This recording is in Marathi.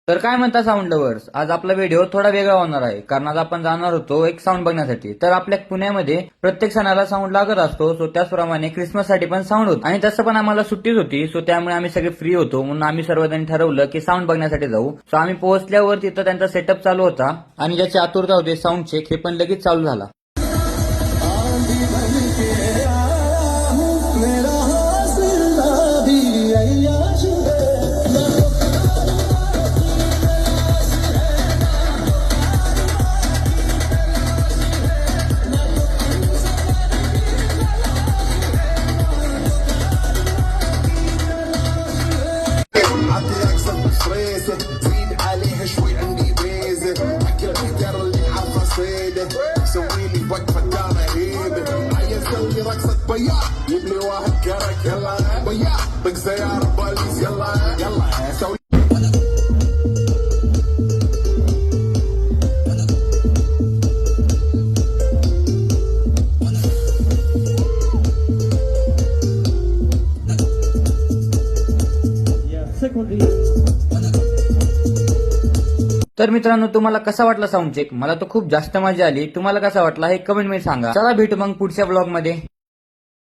तर काय म्हणता साऊंड लवर्स, आज आपला व्हिडिओ थोडा वेगळा होणार आहे, कारण आज आपण जाणार होतो एक साऊंड बघण्यासाठी. तर आपल्या पुण्यामध्ये प्रत्येक सणाला साऊंड लागत असतो, सो त्याचप्रमाणे क्रिसमस साठी पण साऊंड होत आणि तसं पण आम्हाला सुट्टीच होती, सो त्यामुळे आम्ही सगळे फ्री होतो, म्हणून आम्ही सर्वजण ठरवलं की साऊंड बघण्यासाठी जाऊ. सो आम्ही पोहोचल्यावर तिथं त्यांचा सेटअप चालू होता आणि ज्याची आतुरता होती साऊंड चेक, हे पण लगेच चालू झाला. زيد عليها شوي عندي بيزة احكي الحجر اللي عارفه صيده سوي لي وقفه دار رهيبه عيل سوي رقصه بياع جيب لي واحد كرك يلا بياع طق سياره بوليس يلا يلا سوي. तर मित्रांनो, तुम्हाला कसा वाटला साऊंड चेक? मला तो खूप जास्त मजा आली. तुम्हाला कसा वाटला हे कमेंट मध्ये सांगा. चला भेटू मग पुढच्या ब्लॉग मध्ये.